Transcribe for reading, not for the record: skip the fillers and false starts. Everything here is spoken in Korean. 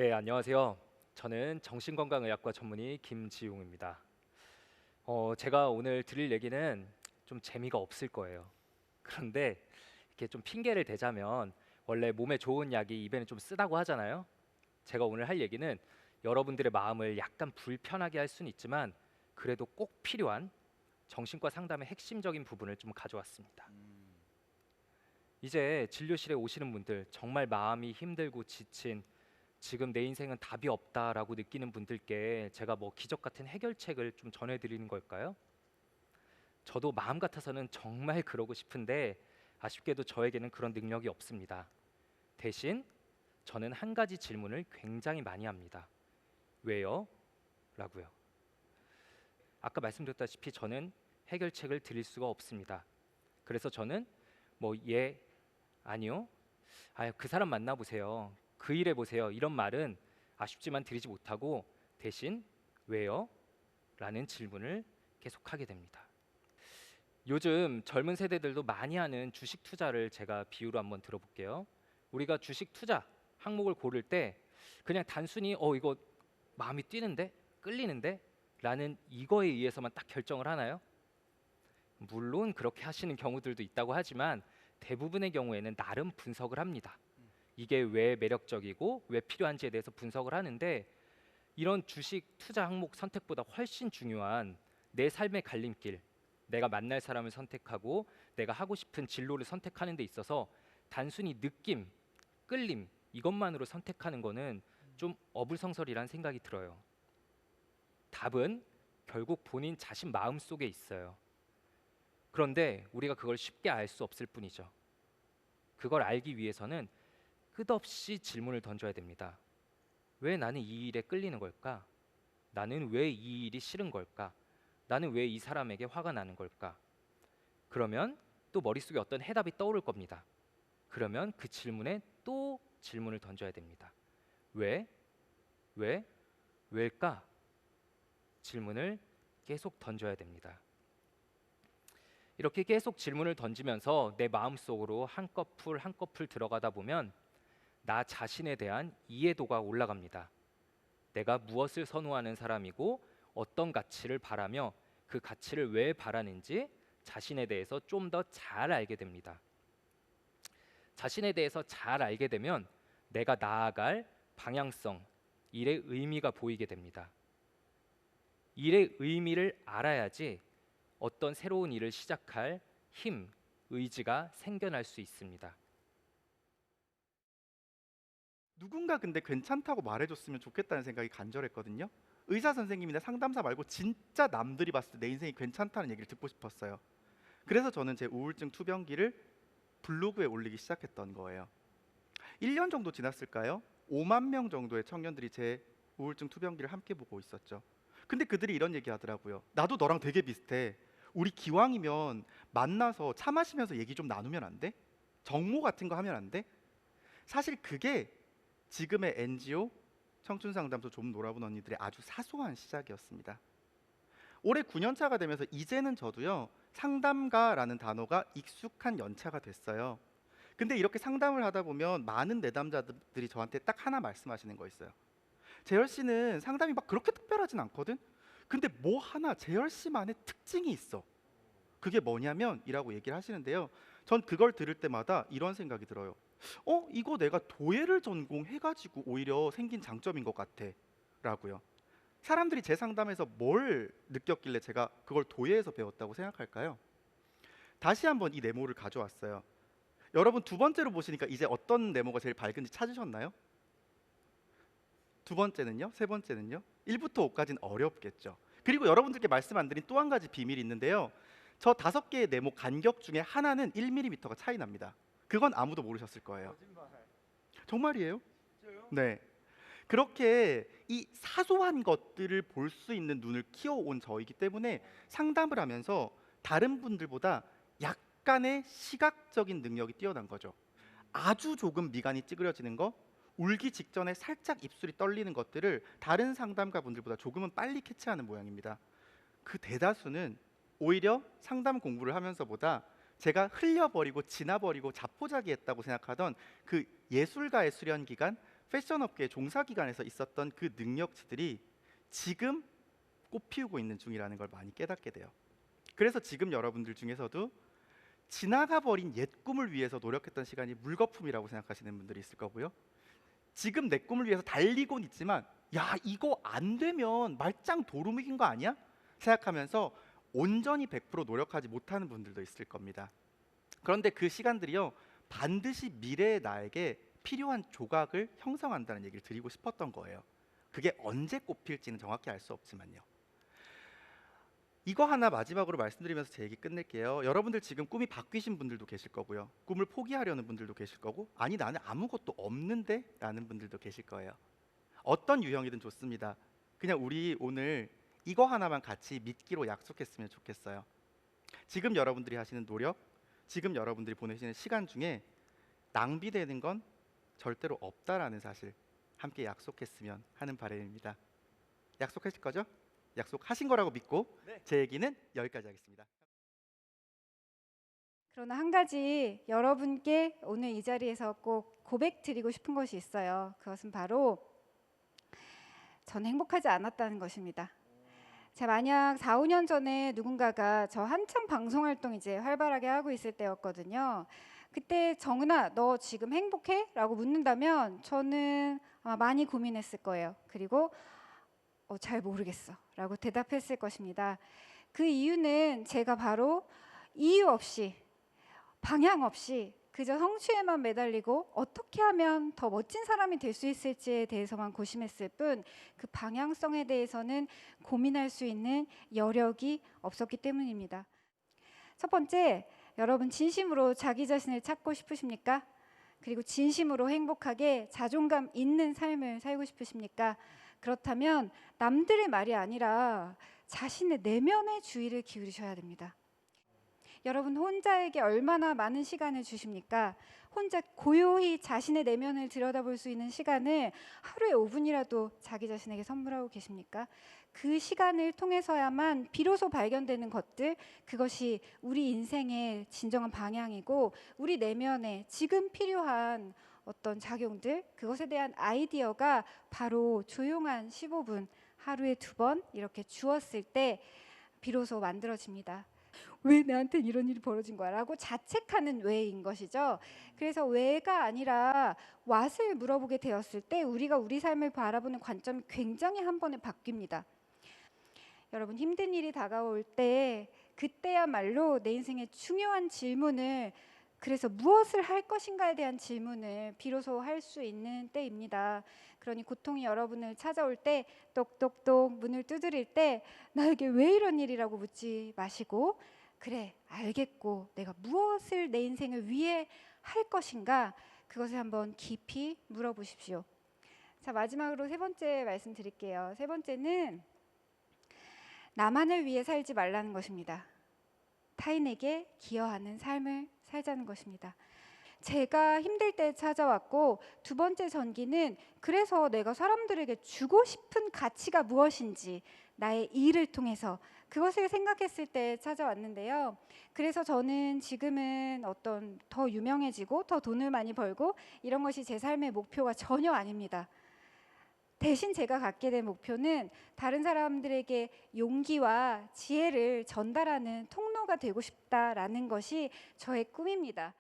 네, 안녕하세요. 저는 정신건강의학과 전문의 김지용입니다. 제가 오늘 드릴 얘기는 좀 재미가 없을 거예요. 그런데 이렇게 좀 핑계를 대자면 원래 몸에 좋은 약이 입에는 좀 쓰다고 하잖아요. 제가 오늘 할 얘기는 여러분들의 마음을 약간 불편하게 할 수는 있지만 그래도 꼭 필요한 정신과 상담의 핵심적인 부분을 좀 가져왔습니다. 이제 진료실에 오시는 분들 정말 마음이 힘들고 지친 지금 내 인생은 답이 없다라고 느끼는 분들께 제가 뭐 기적 같은 해결책을 좀 전해드리는 걸까요? 저도 마음 같아서는 정말 그러고 싶은데 아쉽게도 저에게는 그런 능력이 없습니다. 대신 저는 한 가지 질문을 굉장히 많이 합니다. 왜요? 라고요. 아까 말씀드렸다시피 저는 해결책을 드릴 수가 없습니다. 그래서 저는 뭐 예, 아니요, 그 사람 만나보세요, 그 일 해보세요 이런 말은 아쉽지만 드리지 못하고 대신 왜요? 라는 질문을 계속하게 됩니다. 요즘 젊은 세대들도 많이 하는 주식 투자를 제가 비유로 한번 들어볼게요. 우리가 주식 투자 항목을 고를 때 그냥 단순히 이거 마음이 뛰는데? 끌리는데? 라는 이거에 의해서만 딱 결정을 하나요? 물론 그렇게 하시는 경우들도 있다고 하지만 대부분의 경우에는 나름 분석을 합니다. 이게 왜 매력적이고 왜 필요한지에 대해서 분석을 하는데 이런 주식 투자 항목 선택보다 훨씬 중요한 내 삶의 갈림길, 내가 만날 사람을 선택하고 내가 하고 싶은 진로를 선택하는 데 있어서 단순히 느낌, 끌림 이것만으로 선택하는 거는 좀 어불성설이라는 생각이 들어요. 답은 결국 본인 자신 마음속에 있어요. 그런데 우리가 그걸 쉽게 알 수 없을 뿐이죠. 그걸 알기 위해서는 끝없이 질문을 던져야 됩니다. 왜 나는 이 일에 끌리는 걸까? 나는 왜 이 일이 싫은 걸까? 나는 왜 이 사람에게 화가 나는 걸까? 그러면 또 머릿속에 어떤 해답이 떠오를 겁니다. 그러면 그 질문에 또 질문을 던져야 됩니다. 왜? 왜? 왜일까? 질문을 계속 던져야 됩니다. 이렇게 계속 질문을 던지면서 내 마음속으로 한꺼풀 한꺼풀 들어가다 보면 나 자신에 대한 이해도가 올라갑니다. 내가 무엇을 선호하는 사람이고 어떤 가치를 바라며 그 가치를 왜 바라는지 자신에 대해서 좀 더 잘 알게 됩니다. 자신에 대해서 잘 알게 되면 내가 나아갈 방향성, 일의 의미가 보이게 됩니다. 일의 의미를 알아야지 어떤 새로운 일을 시작할 힘, 의지가 생겨날 수 있습니다. 누군가 근데 괜찮다고 말해줬으면 좋겠다는 생각이 간절했거든요. 의사 선생님이나 상담사 말고 진짜 남들이 봤을 때 내 인생이 괜찮다는 얘기를 듣고 싶었어요. 그래서 저는 제 우울증 투병기를 블로그에 올리기 시작했던 거예요. 1년 정도 지났을까요? 5만 명 정도의 청년들이 제 우울증 투병기를 함께 보고 있었죠. 근데 그들이 이런 얘기 하더라고요. 나도 너랑 되게 비슷해. 우리 기왕이면 만나서 차 마시면서 얘기 좀 나누면 안 돼? 정모 같은 거 하면 안 돼? 사실 그게 지금의 NGO 청춘상담소 좀 놀아본 언니들의 아주 사소한 시작이었습니다. 올해 9년 차가 되면서 이제는 저도요, 상담가라는 단어가 익숙한 연차가 됐어요. 근데 이렇게 상담을 하다 보면 많은 내담자들이 저한테 딱 하나 말씀하시는 거 있어요. 재열 씨는 상담이 막 그렇게 특별하진 않거든. 근데 뭐 하나 재열 씨만의 특징이 있어. 그게 뭐냐면 이라고 얘기를 하시는데요. 전 그걸 들을 때마다 이런 생각이 들어요. 이거 내가 도예를 전공해가지고 오히려 생긴 장점인 것 같아 라고요. 사람들이 제 상담에서 뭘 느꼈길래 제가 그걸 도예에서 배웠다고 생각할까요? 다시 한번 이 네모를 가져왔어요. 여러분 두 번째로 보시니까 이제 어떤 네모가 제일 밝은지 찾으셨나요? 두 번째는요? 세 번째는요? 1부터 5까지는 어렵겠죠. 그리고 여러분들께 말씀 안 드린 또 한 가지 비밀이 있는데요. 저 5개의 네모 간격 중에 하나는 1mm가 차이 납니다. 그건 아무도 모르셨을 거예요. 정말이에요? 네. 그렇게 이 사소한 것들을 볼 수 있는 눈을 키워온 저이기 때문에 상담을 하면서 다른 분들보다 약간의 시각적인 능력이 뛰어난 거죠. 아주 조금 미간이 찌그러지는 거, 울기 직전에 살짝 입술이 떨리는 것들을 다른 상담가 분들보다 조금은 빨리 캐치하는 모양입니다. 그 대다수는 오히려 상담 공부를 하면서보다 제가 흘려버리고 지나버리고 자포자기했다고 생각하던 그 예술가의 수련 기간 패션업계 종사 기간에서 있었던 그 능력치들이 지금 꽃 피우고 있는 중이라는 걸 많이 깨닫게 돼요. 그래서 지금 여러분들 중에서도 지나가 버린 옛 꿈을 위해서 노력했던 시간이 물거품이라고 생각하시는 분들이 있을 거고요. 지금 내 꿈을 위해서 달리곤 있지만 야 이거 안 되면 말짱 도루묵인 거 아니야? 생각하면서 온전히 100% 노력하지 못하는 분들도 있을 겁니다. 그런데 그 시간들이요 반드시 미래의 나에게 필요한 조각을 형성한다는 얘기를 드리고 싶었던 거예요. 그게 언제 꽃필지는 정확히 알 수 없지만요. 이거 하나 마지막으로 말씀드리면서 제 얘기 끝낼게요. 여러분들 지금 꿈이 바뀌신 분들도 계실 거고요. 꿈을 포기하려는 분들도 계실 거고, 아니 나는 아무것도 없는데? 라는 분들도 계실 거예요. 어떤 유형이든 좋습니다. 그냥 우리 오늘 이거 하나만 같이 믿기로 약속했으면 좋겠어요. 지금 여러분들이 하시는 노력, 지금 여러분들이 보내시는 시간 중에 낭비되는 건 절대로 없다라는 사실 함께 약속했으면 하는 바람입니다. 약속하실 거죠? 약속하신 거라고 믿고 제 얘기는 여기까지 하겠습니다. 그러나 한 가지 여러분께 오늘 이 자리에서 꼭 고백드리고 싶은 것이 있어요. 그것은 바로 전 행복하지 않았다는 것입니다. 제가 만약 4, 5년 전에 누군가가 저 한창 방송 활동 이제 활발하게 하고 있을 때였거든요. 그때 정은아 너 지금 행복해? 라고 묻는다면 저는 아마 많이 고민했을 거예요. 그리고 잘 모르겠어 라고 대답했을 것입니다. 그 이유는 제가 바로 이유 없이 방향 없이 그저 성취에만 매달리고 어떻게 하면 더 멋진 사람이 될 수 있을지에 대해서만 고심했을 뿐 그 방향성에 대해서는 고민할 수 있는 여력이 없었기 때문입니다. 첫 번째, 여러분 진심으로 자기 자신을 찾고 싶으십니까? 그리고 진심으로 행복하게 자존감 있는 삶을 살고 싶으십니까? 그렇다면 남들의 말이 아니라 자신의 내면의 주의를 기울이셔야 됩니다. 여러분 혼자에게 얼마나 많은 시간을 주십니까? 혼자 고요히 자신의 내면을 들여다볼 수 있는 시간을 하루에 5분이라도 자기 자신에게 선물하고 계십니까? 그 시간을 통해서야만 비로소 발견되는 것들, 그것이 우리 인생의 진정한 방향이고 우리 내면에 지금 필요한 어떤 작용들, 그것에 대한 아이디어가 바로 조용한 15분, 하루에 2번 이렇게 주었을 때 비로소 만들어집니다. 왜 나한테 이런 일이 벌어진 거야? 라고 자책하는 왜인 것이죠. 그래서 왜가 아니라 왓을 물어보게 되었을 때 우리가 우리 삶을 바라보는 관점이 굉장히 한 번에 바뀝니다. 여러분 힘든 일이 다가올 때 그때야말로 내 인생의 중요한 질문을, 그래서 무엇을 할 것인가에 대한 질문을 비로소 할 수 있는 때입니다. 그러니 고통이 여러분을 찾아올 때 똑똑똑 문을 두드릴 때 나에게 왜 이런 일이라고 묻지 마시고 그래 알겠고 내가 무엇을 내 인생을 위해 할 것인가 그것을 한번 깊이 물어보십시오. 자, 마지막으로 세 번째 말씀드릴게요. 세 번째는 나만을 위해 살지 말라는 것입니다. 타인에게 기여하는 삶을 살자는 것입니다. 제가 힘들 때 찾아왔고, 두 번째 전기는 그래서 내가 사람들에게 주고 싶은 가치가 무엇인지 나의 일을 통해서 그것을 생각했을 때 찾아왔는데요. 그래서 저는 지금은 어떤 더 유명해지고 더 돈을 많이 벌고 이런 것이 제 삶의 목표가 전혀 아닙니다. 대신 제가 갖게 된 목표는 다른 사람들에게 용기와 지혜를 전달하는 통로가 되고 싶다라는 것이 저의 꿈입니다.